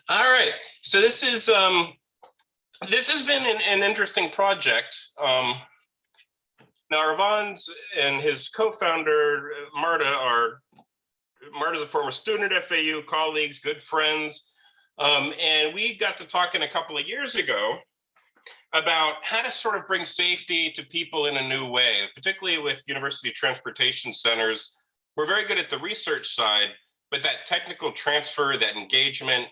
All right. So this has been an interesting project. Now Arvan's and his co-founder Marta's a former student at FAU, colleagues, good friends, and we got to talking a couple of years ago about how to sort of bring safety to people in a new way, particularly with university transportation centers. We're very good at the research side, but that technical transfer, that engagement,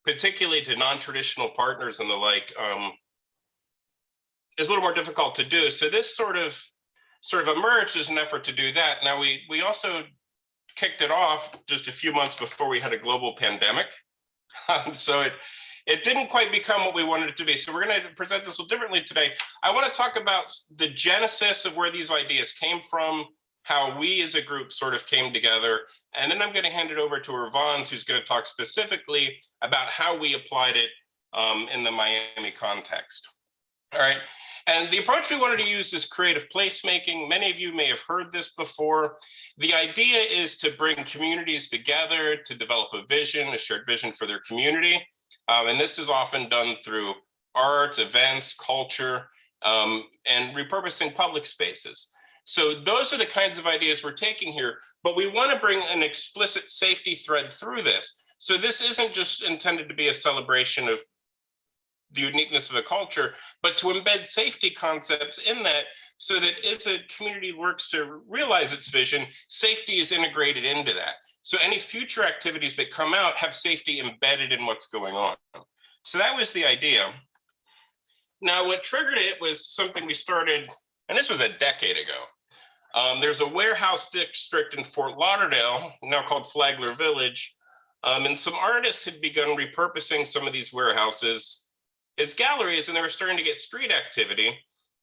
particularly to non-traditional partners and the like, is a little more difficult to do. So this sort of emerged as an effort to do that. Now we also kicked it off just a few months before we had a global pandemic. So it didn't quite become what we wanted it to be. So we're going to present this a little differently today. I want to talk about the genesis of where these ideas came from, how we as a group sort of came together. And then I'm going to hand it over to Arvan, who's going to talk specifically about how we applied it in the Miami context. All right. And the approach we wanted to use is creative placemaking. Many of you may have heard this before. The idea is to bring communities together to develop a vision, a shared vision for their community. And this is often done through arts, events, culture, and repurposing public spaces. So those are the kinds of ideas we're taking here, but we want to bring an explicit safety thread through this. So this isn't just intended to be a celebration of the uniqueness of a culture, but to embed safety concepts in that so that as a community works to realize its vision, safety is integrated into that. So any future activities that come out have safety embedded in what's going on. So that was the idea. Now, what triggered it was something we started, and this was a decade ago. There's a warehouse district in Fort Lauderdale, now called Flagler Village, and some artists had begun repurposing some of these warehouses as galleries, and they were starting to get street activity.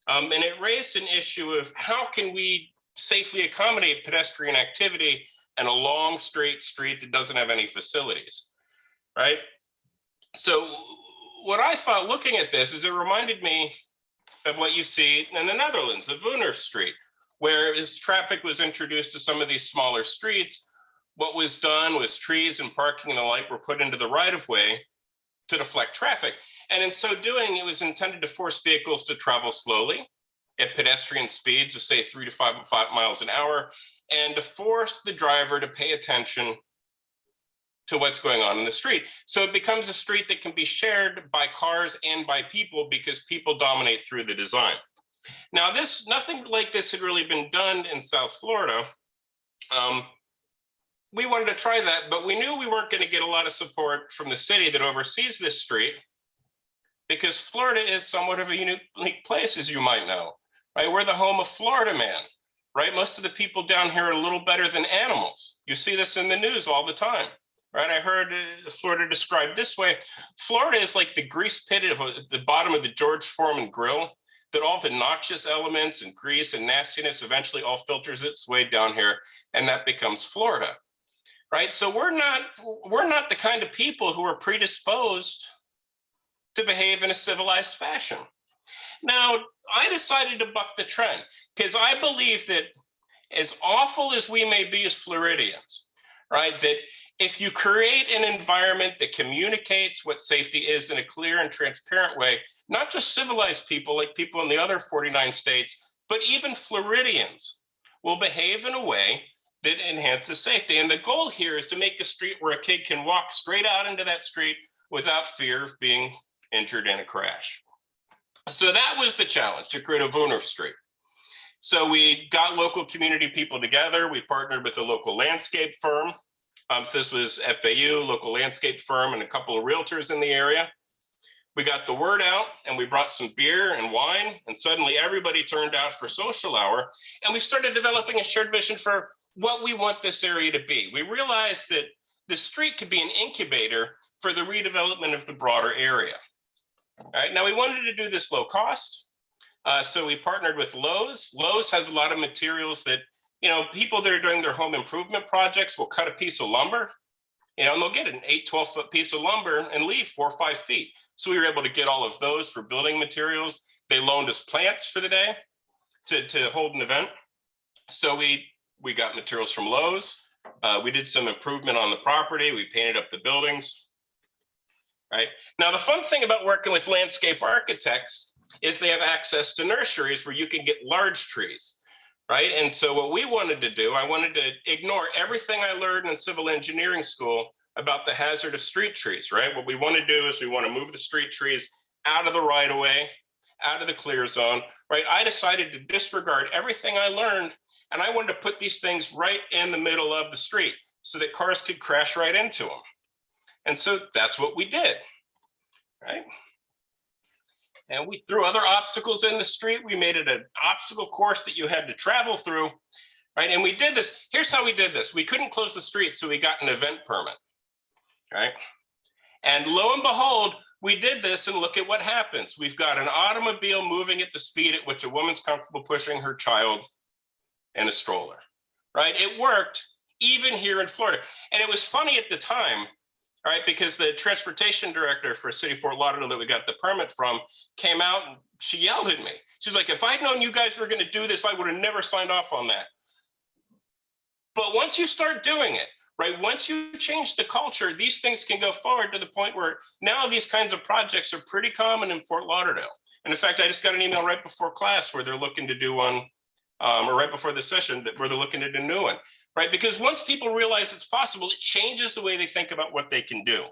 And it raised an issue of how can we safely accommodate pedestrian activity in a long, straight street that doesn't have any facilities, right? So what I thought looking at this is it reminded me of what you see in the Netherlands, the Wooner Street, where as traffic was introduced to some of these smaller streets, what was done was trees and parking and the like were put into the right-of-way to deflect traffic. And in so doing, it was intended to force vehicles to travel slowly at pedestrian speeds of say 3 to 5 miles an hour, and to force the driver to pay attention to what's going on in the street. So it becomes a street that can be shared by cars and by people because people dominate through the design. Now, nothing like this had really been done in South Florida. We wanted to try that, but we knew we weren't going to get a lot of support from the city that oversees this street, because Florida is somewhat of a unique place, as you might know, right? We're the home of Florida Man, right? Most of the people down here are a little better than animals. You see this in the news all the time, right? I heard Florida described this way. Florida is like the grease pit at the bottom of the George Foreman grill, that all the noxious elements and grease and nastiness eventually all filters its way down here, and that becomes Florida, right? So we're not the kind of people who are predisposed to behave in a civilized fashion. Now, I decided to buck the trend because I believe that as awful as we may be as Floridians, right, that if you create an environment that communicates what safety is in a clear and transparent way, not just civilized people like people in the other 49 states, but even Floridians will behave in a way that enhances safety. And the goal here is to make a street where a kid can walk straight out into that street without fear of being injured in a crash. So that was the challenge, to create a Wooner Street. So we got local community people together. We partnered with a local landscape firm. So this was FAU, local landscape firm, and a couple of realtors in the area. We got the word out and we brought some beer and wine, and suddenly everybody turned out for social hour. And we started developing a shared vision for what we want this area to be. We realized that the street could be an incubator for the redevelopment of the broader area. All right, now we wanted to do this low cost. So we partnered with Lowe's. Lowe's has a lot of materials that, people that are doing their home improvement projects will cut a piece of lumber, and they'll get an 8-12 foot piece of lumber and leave 4 or 5 feet. So we were able to get all of those for building materials. They loaned us plants for the day to hold an event. So we got materials from Lowe's. We did some improvement on the property. We painted up the buildings. right? Now, the fun thing about working with landscape architects is they have access to nurseries where you can get large trees, right? And so what we wanted to do, I wanted to ignore everything I learned in civil engineering school about the hazard of street trees, right? What we want to do is we want to move the street trees out of the right of way, out of the clear zone, right? I decided to disregard everything I learned, and I wanted to put these things right in the middle of the street so that cars could crash right into them. And so that's what we did, right? And we threw other obstacles in the street. We made it an obstacle course that you had to travel through, right? And we did this. Here's how we did this. We couldn't close the street, so we got an event permit, right? And lo and behold, we did this, and look at what happens. We've got an automobile moving at the speed at which a woman's comfortable pushing her child in a stroller, right? It worked even here in Florida. And it was funny at the time, right? Because the transportation director for City of Fort Lauderdale that we got the permit from came out and she yelled at me. She's like, if I'd known you guys were going to do this, I would have never signed off on that. But once you start doing it, right, once you change the culture, these things can go forward to the point where now these kinds of projects are pretty common in Fort Lauderdale. And in fact, I just got an email right before class where they're looking to do one, or right before the session where they're looking to do a new one, right? Because once people realize it's possible, it changes the way they think about what they can do,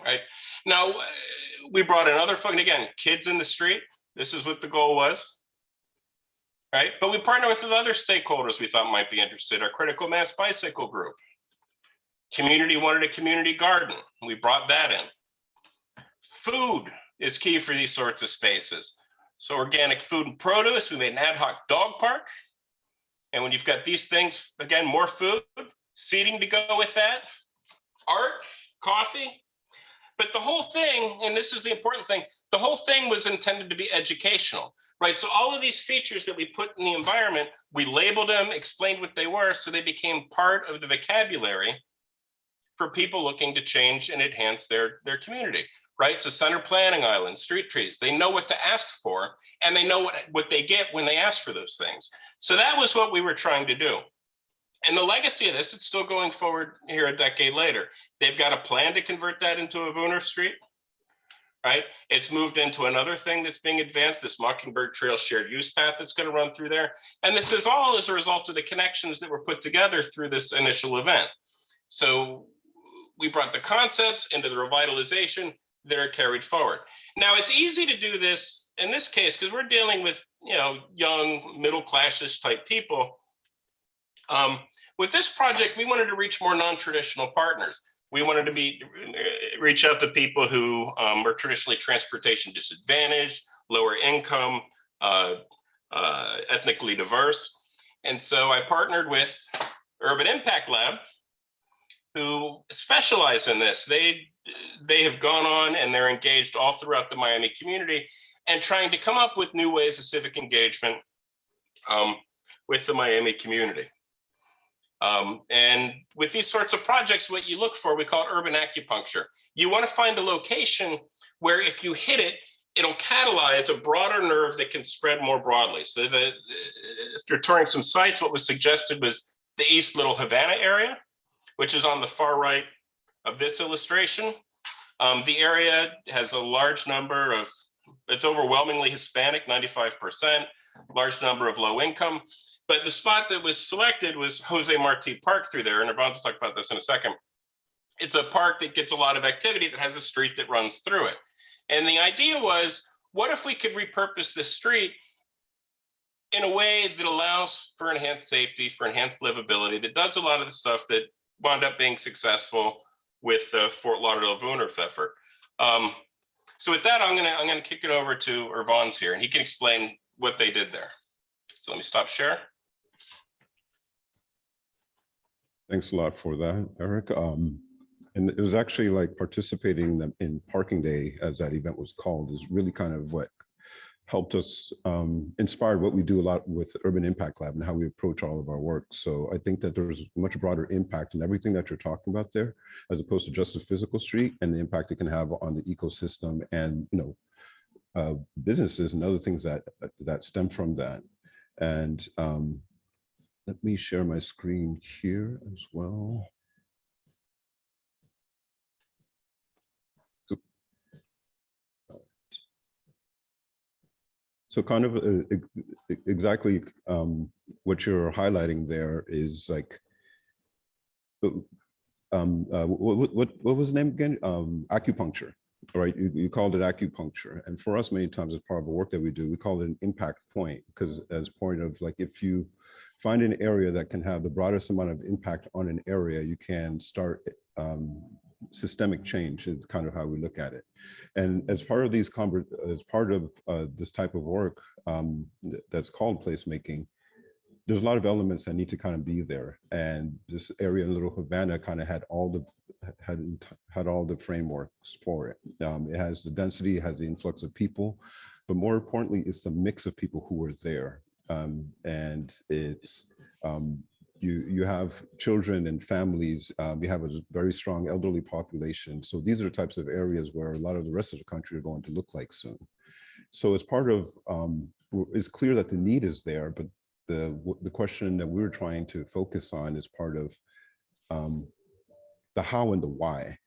right? Now, we brought in other fun, again, kids in the street. This is what the goal was, right? But we partner with other stakeholders we thought might be interested. Our critical mass bicycle group. Community wanted a community garden. We brought that in. Food is key for these sorts of spaces. So organic food and produce, we made an ad hoc dog park. And when you've got these things, again, more food, seating to go with that, art, coffee. But the whole thing, and this is the important thing, the whole thing was intended to be educational, right? So all of these features that we put in the environment, we labeled them, explained what they were, so they became part of the vocabulary for people looking to change and enhance their community, right? So center planning islands, street trees, they know what to ask for, and they know what they get when they ask for those things. So that was what we were trying to do. And the legacy of this, it's still going forward here a decade later. They've got a plan to convert that into a Havana Street, right? It's moved into another thing that's being advanced, this Mockingbird Trail shared use path that's going to run through there. And this is all as a result of the connections that were put together through this initial event. So we brought the concepts into the revitalization that are carried forward. Now, it's easy to do this in this case because we're dealing with, you know, young, middle class-ish type people. With this project, we wanted to reach more non-traditional partners. We wanted to reach out to people who are traditionally transportation disadvantaged, lower income, ethnically diverse. And so I partnered with Urban Impact Lab, who specialize in this. They have gone on and they're engaged all throughout the Miami community and trying to come up with new ways of civic engagement with the Miami community. And with these sorts of projects, what you look for, we call it urban acupuncture. You want to find a location where if you hit it, it'll catalyze a broader nerve that can spread more broadly. So after touring some sites, what was suggested was the East Little Havana area, which is on the far right of this illustration. The area has a large number of, it's overwhelmingly Hispanic, 95%, large number of low income. But the spot that was selected was Jose Marti Park through there, and Yvonne's will talk about this in a second. It's a park that gets a lot of activity that has a street that runs through it. And the idea was, what if we could repurpose the street in a way that allows for enhanced safety, for enhanced livability, that does a lot of the stuff that wound up being successful with the Fort Lauderdale Woonerf effort. So with that, I'm gonna kick it over to Yvonne's here, and he can explain what they did there. So let me stop share. Thanks a lot for that, Eric. And it was actually like participating in Parking Day, as that event was called, is really kind of what helped us inspire what we do a lot with Urban Impact Lab and how we approach all of our work. So I think that there's a much broader impact in everything that you're talking about there, as opposed to just a physical street and the impact it can have on the ecosystem and, you know, businesses and other things that stem from that. And let me share my screen here as well. So kind of exactly what you're highlighting there is like, what was the name again? Acupuncture, right? You called it acupuncture. And for us, many times as part of the work that we do, we call it an impact point, because as point of like, if you find an area that can have the broadest amount of impact on an area, you can start systemic change is kind of how we look at it. And as part of these, as part of this type of work that's called placemaking, there's a lot of elements that need to kind of be there. And this area in Little Havana kind of had all the frameworks for it. It has the density, it has the influx of people, but more importantly, it's the mix of people who were there. And it's, you have children and families. We have a very strong elderly population. So these are the types of areas where a lot of the rest of the country are going to look like soon. So as part of, it's clear that the need is there, but the question that we were trying to focus on is part of the how and the why.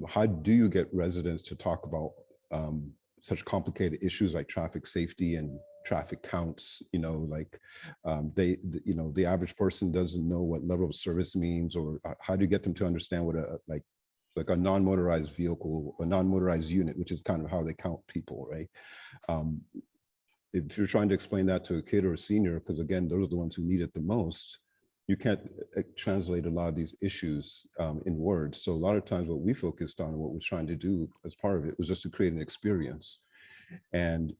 How do you get residents to talk about such complicated issues like traffic safety and traffic counts? You know, like the average person doesn't know what level of service means, or how do you get them to understand what like a non-motorized vehicle, a non-motorized unit, which is kind of how they count people, right? If you're trying to explain that to a kid or a senior, because again, those are the ones who need it the most, you can't translate a lot of these issues in words. So a lot of times what we focused on, what we're trying to do as part of it, was just to create an experience and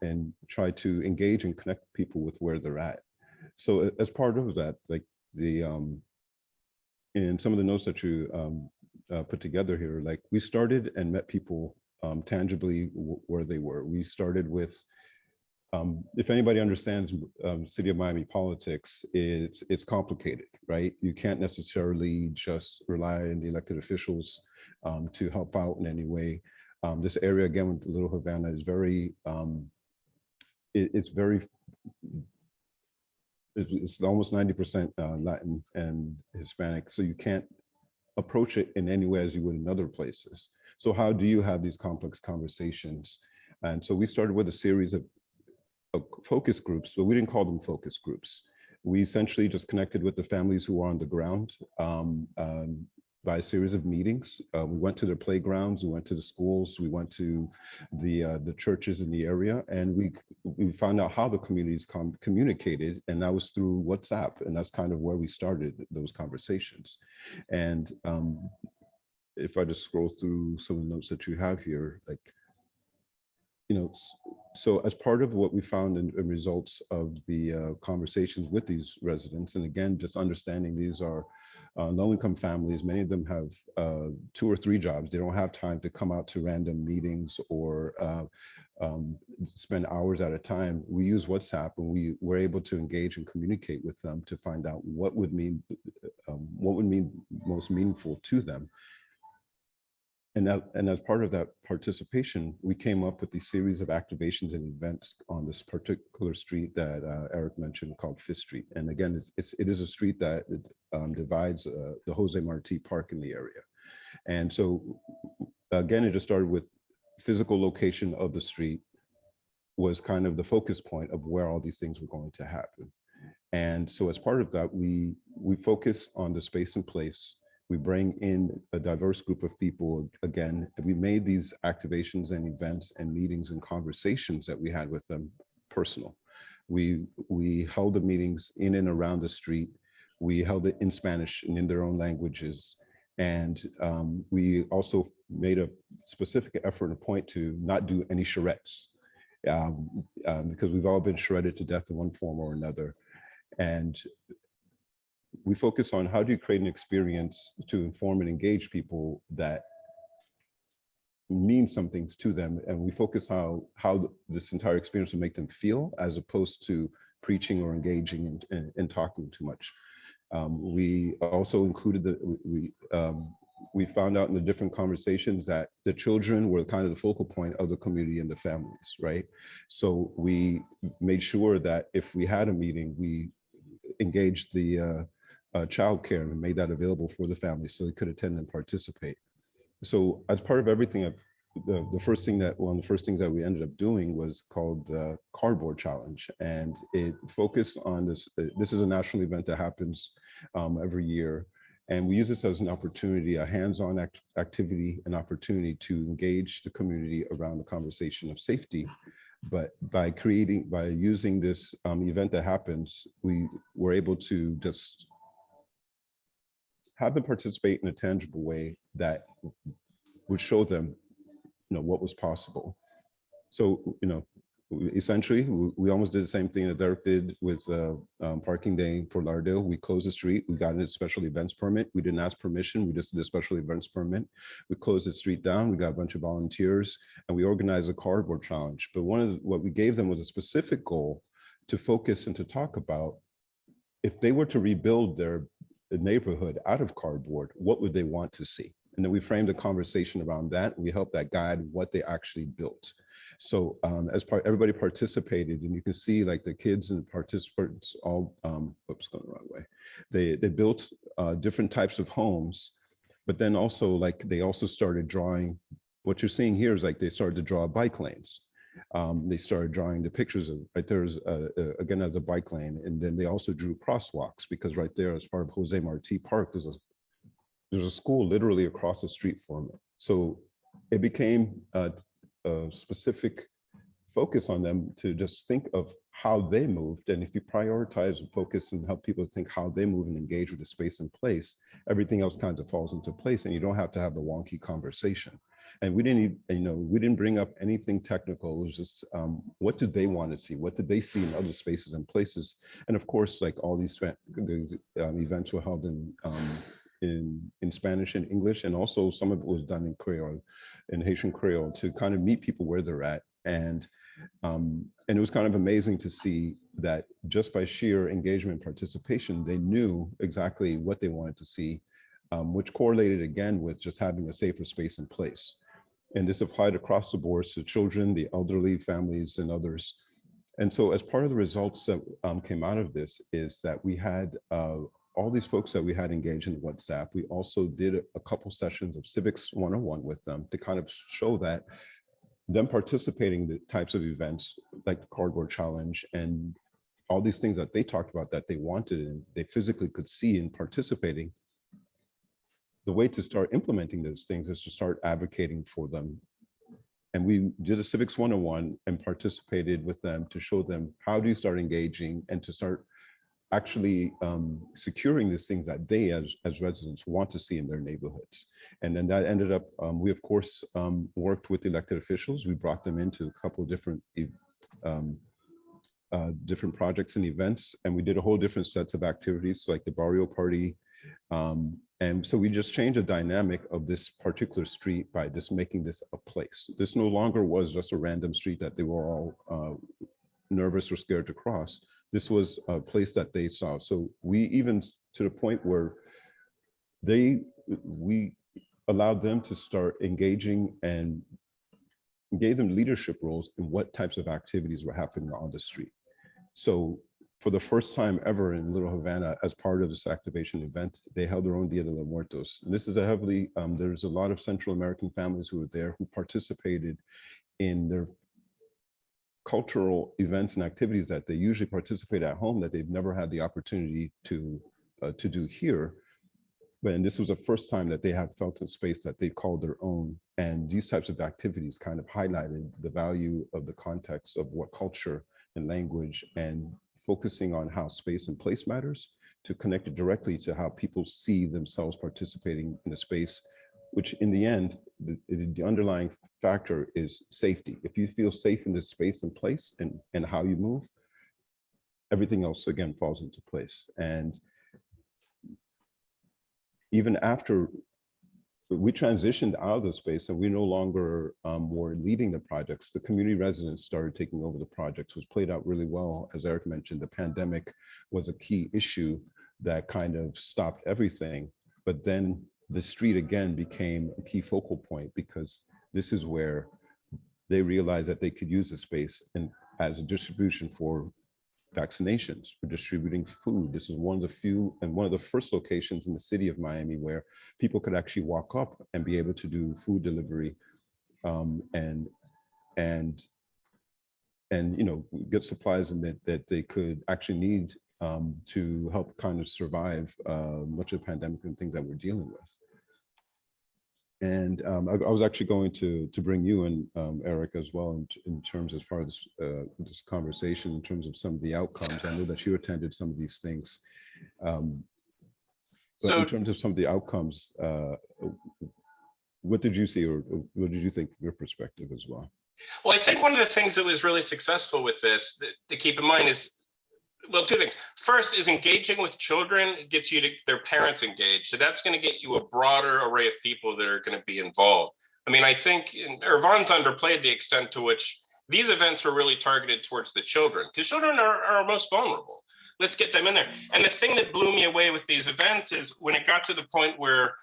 try to engage and connect people with where they're at. So as part of that, like in some of the notes that you put together here, like we started and met people tangibly where they were. We started with, if anybody understands City of Miami politics, it's complicated, right? You can't necessarily just rely on the elected officials to help out in any way. This area, again, with Little Havana, is very, it's almost 90% Latin and Hispanic, so you can't approach it in any way as you would in other places. So how do you have these complex conversations? And so we started with a series of focus groups, but we didn't call them focus groups. We essentially just connected with the families who are on the ground by a series of meetings. We went to their playgrounds, we went to the schools, we went to the churches in the area, and we found out how the communities communicated, and that was through WhatsApp, and that's kind of where we started those conversations. And if I just scroll through some of the notes that you have here, like, you know, so as part of what we found in results of the conversations with these residents, and again, just understanding these are low-income families, many of them have 2 or 3 jobs. They don't have time to come out to random meetings or spend hours at a time. We use WhatsApp, and we were able to engage and communicate with them to find out what would mean most meaningful to them. And as part of that participation, we came up with these series of activations and events on this particular street that Eric mentioned, called Fifth Street. And again, it is a street that divides the Jose Marti Park in the area. And so again, it just started with physical location of the street was kind of the focus point of where all these things were going to happen. And so as part of that, we focus on the space and place. We bring in a diverse group of people. Again, we made these activations and events and meetings and conversations that we had with them personal. We held the meetings in and around the street. We held it in Spanish and in their own languages. And we also made a specific effort and point to not do any charrettes because we've all been shredded to death in one form or another. And we focus on how do you create an experience to inform and engage people that means something to them, and we focus how this entire experience will make them feel, as opposed to preaching or engaging and talking too much. We also included we found out in the different conversations that the children were kind of the focal point of the community and the families, right? So we made sure that if we had a meeting, we engaged the childcare and made that available for the families so they could attend and participate. So as part of everything the first thing that one of the first things that we ended up doing was called the Cardboard Challenge, and it focused on this. This is a national event that happens every year, and we use this as an opportunity, a hands-on activity, an opportunity to engage the community around the conversation of safety. But by using this event that happens, we were able to just have them participate in a tangible way that would show them, what was possible. So, essentially, we almost did the same thing that Derek did with parking day for Lauderdale. We closed the street. We got a special events permit. We didn't ask permission. We just did a special events permit. We closed the street down. We got a bunch of volunteers, and we organized a cardboard challenge. But what we gave them was a specific goal to focus and to talk about, if they were to rebuild their neighborhood out of cardboard, what would they want to see? And then we framed the conversation around that. We helped that guide what they actually built. So everybody participated, and you can see like the kids and participants all, whoops, going the wrong way. They built different types of homes, but then also like they also started drawing. What you're seeing here is like they started to draw bike lanes. They started drawing the pictures of, right there's again as a bike lane, and then they also drew crosswalks, because right there as part of Jose Marti Park, there's a school literally across the street from it. So it became a specific focus on them to just think of how they moved. And if you prioritize and focus and help people think how they move and engage with the space and place, everything else kind of falls into place, and you don't have to have the wonky conversation. And we didn't bring up anything technical. It was just what did they want to see? What did they see in other spaces and places? And of course, like all these events were held in Spanish and English, and also some of it was done in Creole, in Haitian Creole, to kind of meet people where they're at. And it was kind of amazing to see that just by sheer engagement and participation, they knew exactly what they wanted to see, which correlated again with just having a safer space in place. And this applied across the board to children, the elderly, families, and others. And so as part of the results that came out of this is that we had all these folks that we had engaged in WhatsApp. We also did a couple sessions of Civics 101 with them to kind of show that them participating in the types of events like the Cardboard Challenge and all these things that they talked about that they wanted and they physically could see in participating, the way to start implementing those things is to start advocating for them. And we did a Civics 101 and participated with them to show them how do you start engaging and to start actually securing these things that they as residents want to see in their neighborhoods. And then that ended up, we of course worked with elected officials. We brought them into a couple of different different projects and events, and we did a whole different sets of activities like the Barrio Party. And so we just changed the dynamic of this particular street by just making this a place. This no longer was just a random street that they were all nervous or scared to cross. This was a place that they saw. So we even to the point where we allowed them to start engaging and gave them leadership roles in what types of activities were happening on the street. So for the first time ever in Little Havana, as part of this activation event, they held their own Dia de los Muertos. And this is a heavily, there's a lot of Central American families who were there who participated in their cultural events and activities that they usually participate at home that they've never had the opportunity to do here. And this was the first time that they had felt a space that they called their own. And these types of activities kind of highlighted the value of the context of what culture and language and focusing on how space and place matters to connect it directly to how people see themselves participating in a space, which in the end, the underlying factor is safety. If you feel safe in this space and place and how you move, everything else again falls into place. And even after we transitioned out of the space and we no longer were leading the projects, the community residents started taking over the projects, which played out really well. As Eric mentioned, the pandemic was a key issue that kind of stopped everything. But then the street again became a key focal point because this is where they realized that they could use the space and as a distribution for vaccinations, for distributing food. This is one of the few and one of the first locations in the city of Miami where people could actually walk up and be able to do food delivery and and you know, get supplies and that they could actually need to help kind of survive much of the pandemic and things that we're dealing with. And I was actually going to bring you in, Eric, as well, in terms as part of this this conversation, in terms of some of the outcomes. I know that you attended some of these things, but in terms of some of the outcomes, what did you see, or what did you think from your perspective as well? Well, I think one of the things that was really successful with this to keep in mind is, well, two things. First is engaging with children gets you to their parents engaged. So that's going to get you a broader array of people that are going to be involved. I mean, I think Irvan's underplayed the extent to which these events were really targeted towards the children, because children are our most vulnerable. Let's get them in there. And the thing that blew me away with these events is when it got to the point where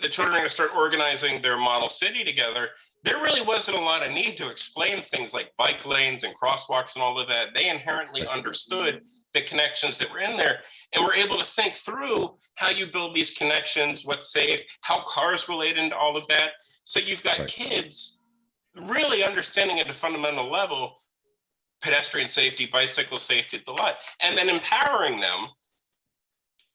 the children are going to start organizing their model city together, there really wasn't a lot of need to explain things like bike lanes and crosswalks and all of that. They inherently understood the connections that were in there and were able to think through how you build these connections, what's safe, how cars relate into all of that. So you've got kids really understanding at a fundamental level pedestrian safety, bicycle safety, the lot, and then empowering them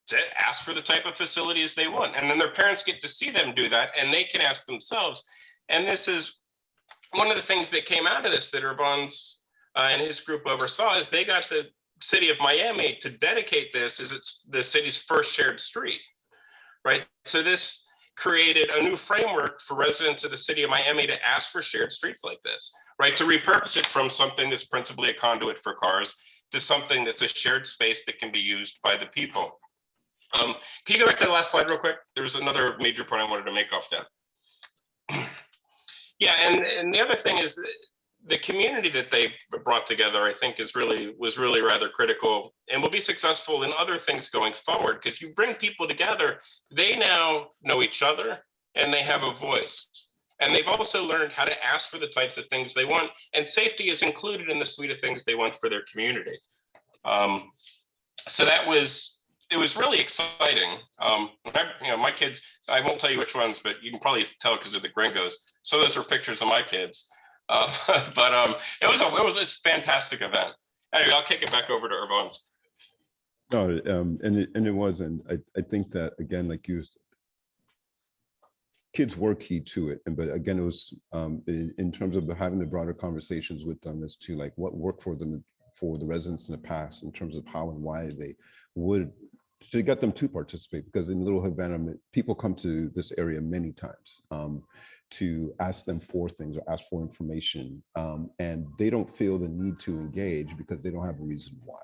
to ask for the type of facilities they want. And then their parents get to see them do that, and they can ask themselves. And this is one of the things that came out of this that Irvan's and his group oversaw, is they got the city of Miami to dedicate this as it's the city's first shared street, right? So this created a new framework for residents of the city of Miami to ask for shared streets like this, right? To repurpose it from something that's principally a conduit for cars to something that's a shared space that can be used by the people. Can you go back to the last slide real quick? There was another major point I wanted to make off that. Yeah, and the other thing is the community that they brought together, I think, was really rather critical and will be successful in other things going forward, because you bring people together, they now know each other and they have a voice. And they've also learned how to ask for the types of things they want, and safety is included in the suite of things they want for their community. So it was really exciting. My kids, I won't tell you which ones, but you can probably tell because of the gringos. So those are pictures of my kids. But it's a fantastic event. Anyway, I'll kick it back over to Irvan's. No, and it was, and I think that, again, like kids were key to it, but again, it was in terms of having the broader conversations with them as to like what worked for them, for the residents in the past, in terms of how and why they would, to get them to participate, because in Little Havana, people come to this area many times to ask them for things or ask for information, and they don't feel the need to engage because they don't have a reason why.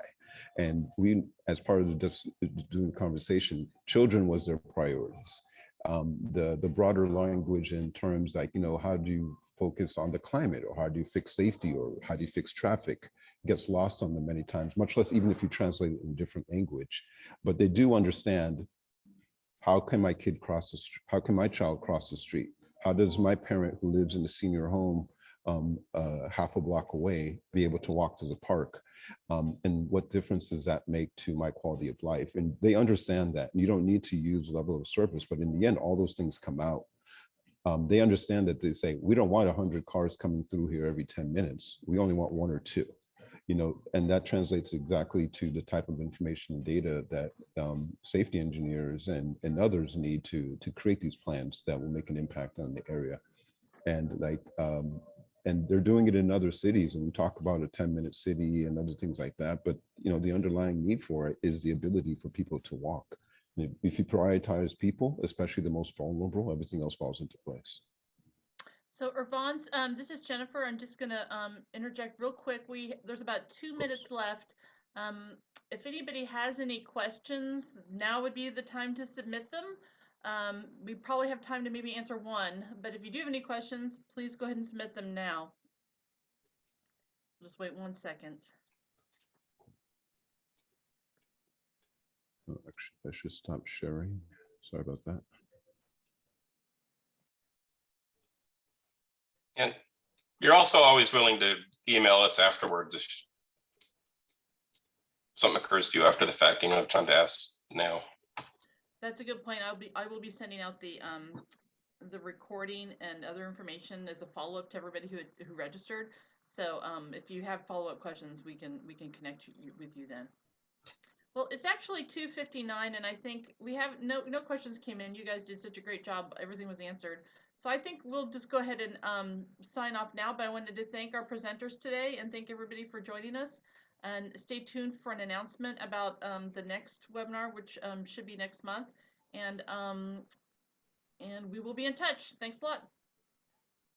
And we, as part of the conversation, children was their priorities. The broader language in terms like, how do you focus on the climate, or how do you fix safety, or how do you fix traffic, gets lost on them many times, much less even if you translate it in a different language. But they do understand, how can my kid cross the street? How can my child cross the street? How does my parent who lives in a senior home half a block away be able to walk to the park? And what difference does that make to my quality of life? And they understand that. You don't need to use level of service, but in the end, all those things come out. They understand that. They say, we don't want 100 cars coming through here every 10 minutes. We only want 1 or 2. And that translates exactly to the type of information and data that safety engineers and others need to create these plans that will make an impact on the area. And and they're doing it in other cities, and we talk about a 10-minute city and other things like that, but the underlying need for it is the ability for people to walk. And if you prioritize people, especially the most vulnerable, everything else falls into place. So Irvan, this is Jennifer. I'm just going to interject real quick. There's about 2 minutes left. If anybody has any questions, now would be the time to submit them. We probably have time to maybe answer one, but if you do have any questions, please go ahead and submit them now. Just wait 1 second. Oh, actually, I should stop sharing. Sorry about that. And you're also always willing to email us afterwards if something occurs to you after the fact. Time to ask now. That's a good point. I will be sending out the the recording and other information as a follow-up to everybody who registered. So if you have follow-up questions, we can connect with you then. Well, it's actually 2:59, and I think we have no questions came in. You guys did such a great job. Everything was answered. So I think we'll just go ahead and sign off now. But I wanted to thank our presenters today and thank everybody for joining us. And stay tuned for an announcement about the next webinar, which should be next month. And we will be in touch. Thanks a lot.